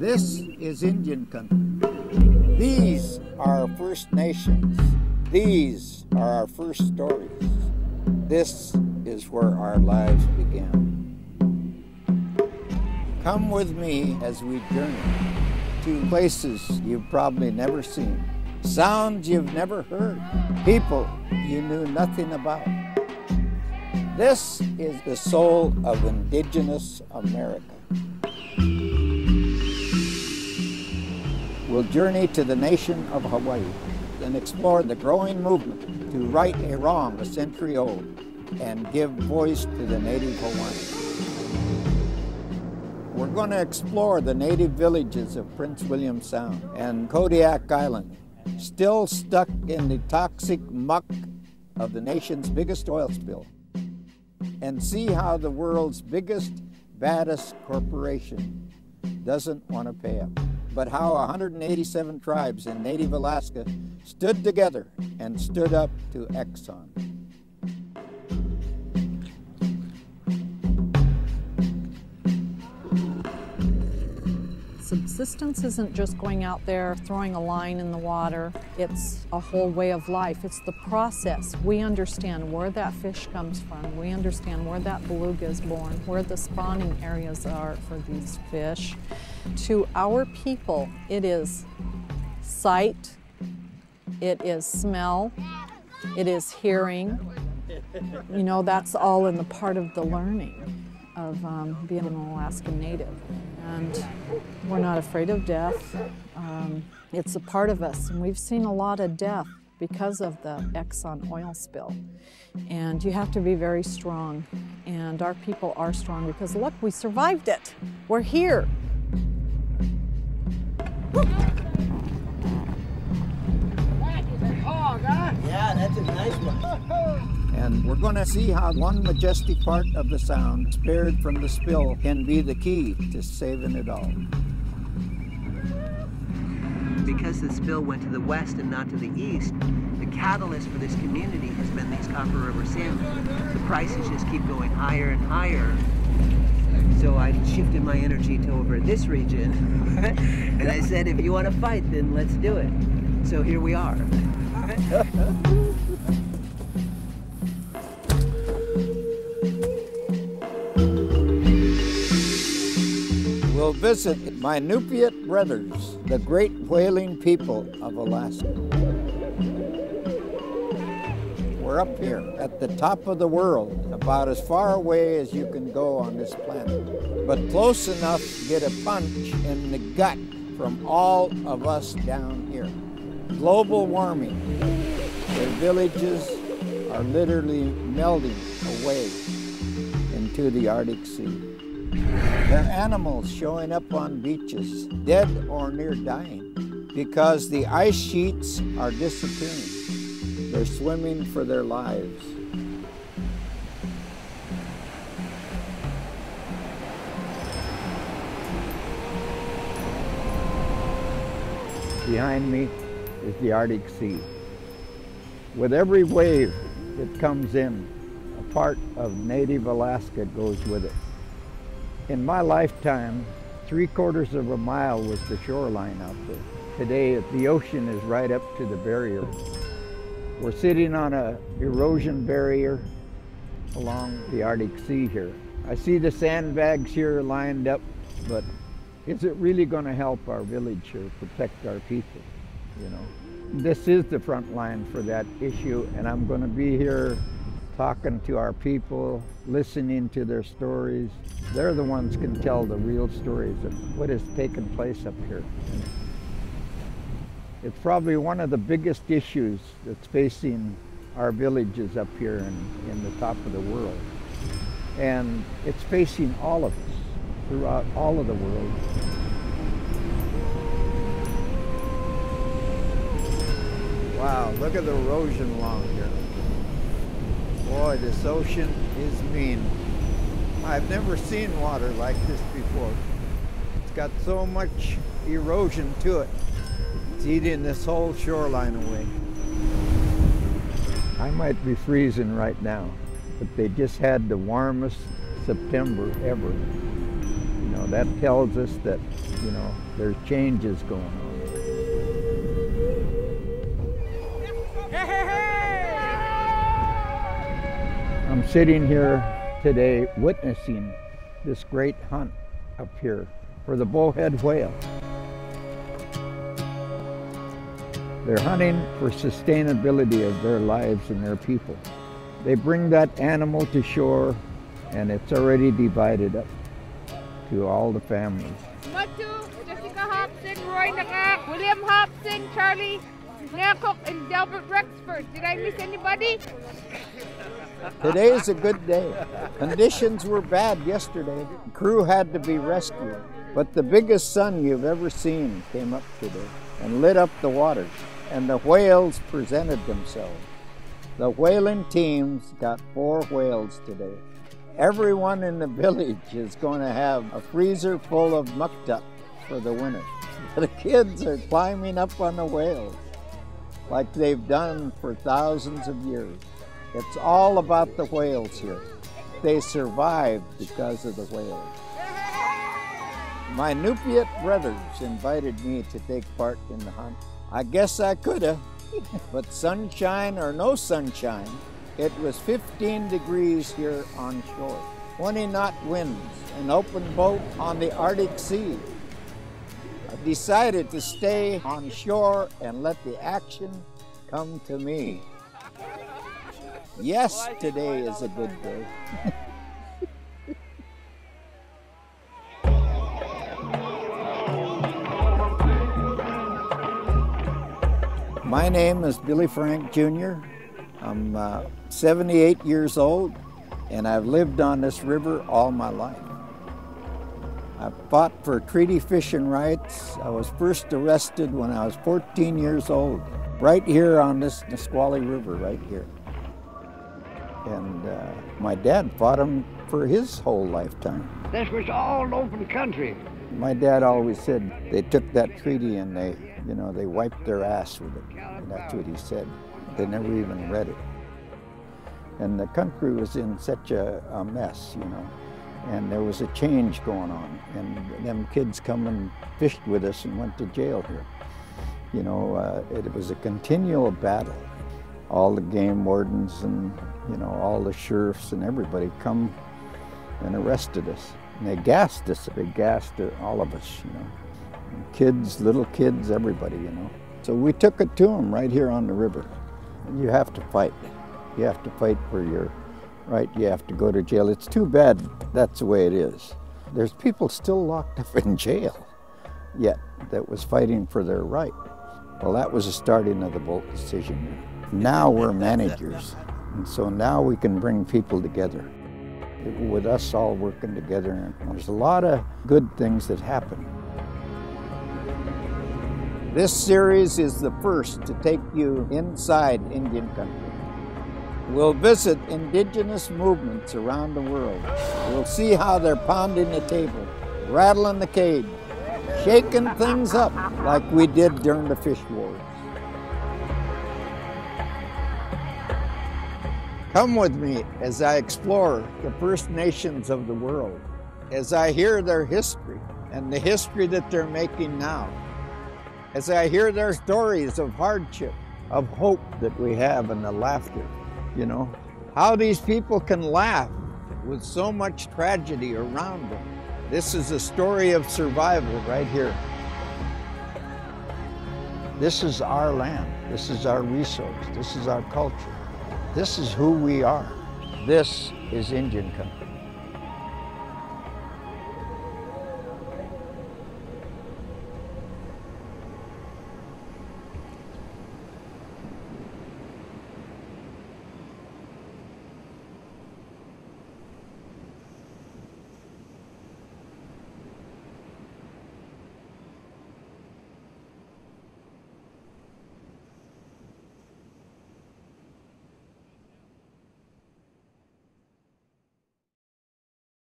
This is Indian country. These are our First Nations. These are our first stories. This is where our lives began. Come with me as we journey to places you've probably never seen, sounds you've never heard, people you knew nothing about. This is the soul of Indigenous America. We'll journey to the nation of Hawaii and explore the growing movement to right a wrong a century old and give voice to the native Hawaiians. We're going to explore the native villages of Prince William Sound and Kodiak Island, still stuck in the toxic muck of the nation's biggest oil spill, and see how the world's biggest, baddest corporation doesn't want to pay up, but how 187 tribes in native Alaska stood together and stood up to Exxon. Subsistence isn't just going out there throwing a line in the water. It's a whole way of life. It's the process. We understand where that fish comes from. We understand where that beluga is born, where the spawning areas are for these fish. To our people, it is sight, it is smell, it is hearing. You know, that's all in the part of the learning of being an Alaskan Native. And we're not afraid of death. It's a part of us, and we've seen a lot of death because of the Exxon oil spill. And you have to be very strong, and our people are strong because look, we survived it. We're here. Yeah, that's a nice one. And we're going to see how one majestic part of the Sound, spared from the spill, can be the key to saving it all. Because the spill went to the west and not to the east, the catalyst for this community has been these Copper River salmon. The prices just keep going higher and higher. So I shifted my energy to over this region. And I said, if you want to fight, then let's do it. So here we are. We'll visit my Inupiat brothers, the great whaling people of Alaska. We're up here at the top of the world, about as far away as you can go on this planet, but close enough to get a punch in the gut from all of us down here. Global warming. Their villages are literally melting away into the Arctic Sea. There are animals showing up on beaches, dead or near dying, because the ice sheets are disappearing. They're swimming for their lives. Behind me is the Arctic Sea. With every wave that comes in, a part of native Alaska goes with it. In my lifetime, 3/4 of a mile was the shoreline out there. Today, the ocean is right up to the barrier. We're sitting on an erosion barrier along the Arctic Sea here. I see the sandbags here lined up, but is it really going to help our village or protect our people? You know, this is the front line for that issue, and I'm going to be here talking to our people, listening to their stories. They're the ones who can tell the real stories of what has taken place up here. It's probably one of the biggest issues that's facing our villages up here in the top of the world. And it's facing all of us throughout all of the world. Wow, look at the erosion along here. Boy, this ocean is mean. I've never seen water like this before. It's got so much erosion to it. It's eating this whole shoreline away. I might be freezing right now, but they just had the warmest September ever. You know, that tells us that, you know, there's changes going on. I'm sitting here today witnessing this great hunt up here for the bowhead whale. They're hunting for sustainability of their lives and their people. They bring that animal to shore and it's already divided up to all the families. Matthew, Jessica Hobson, Roy Nakak, William Hobson, Charlie Nakok, and Delbert Rexford. Did I miss anybody? Today is a good day. Conditions were bad yesterday. The crew had to be rescued. But the biggest sun you've ever seen came up today and lit up the waters. And the whales presented themselves. The whaling teams got 4 whales today. Everyone in the village is going to have a freezer full of muktuk for the winter. The kids are climbing up on the whales like they've done for thousands of years. It's all about the whales here. They survived because of the whales. My Nupiat brothers invited me to take part in the hunt. I guess I could have, but sunshine or no sunshine, it was 15 degrees here on shore. 20-knot winds, an open boat on the Arctic Sea. I decided to stay on shore and let the action come to me. Yes, today is a good day. My name is Billy Frank Jr. I'm 78 years old, and I've lived on this river all my life. I fought for treaty fishing rights. I was first arrested when I was 14 years old, right here on this Nisqually River, right here. And my dad fought him for his whole lifetime. This was all open country. My dad always said they took that treaty and they wiped their ass with it. And that's what he said. They never even read it. And the country was in such a mess, you know. And there was a change going on. And them kids come and fished with us and went to jail here. You know, it was a continual battle. All the game wardens and, you know, all the sheriffs and everybody come and arrested us. And they gassed us. They gassed all of us, you know. Kids, little kids, everybody, you know. So we took it to them right here on the river. You have to fight. You have to fight for your right. You have to go to jail. It's too bad that's the way it is. There's people still locked up in jail yet that was fighting for their right. Well, that was the starting of the Boldt decision. Now we're managers, and so now we can bring people together. With us all working together, and there's a lot of good things that happen. This series is the first to take you inside Indian country. We'll visit indigenous movements around the world. We'll see how they're pounding the table, rattling the cage, shaking things up like we did during the fish wars. Come with me as I explore the First Nations of the world, as I hear their history and the history that they're making now, as I hear their stories of hardship, of hope that we have and the laughter, you know, how these people can laugh with so much tragedy around them. This is a story of survival right here. This is our land. This is our resource. This is our culture. This is who we are. This is Indian country.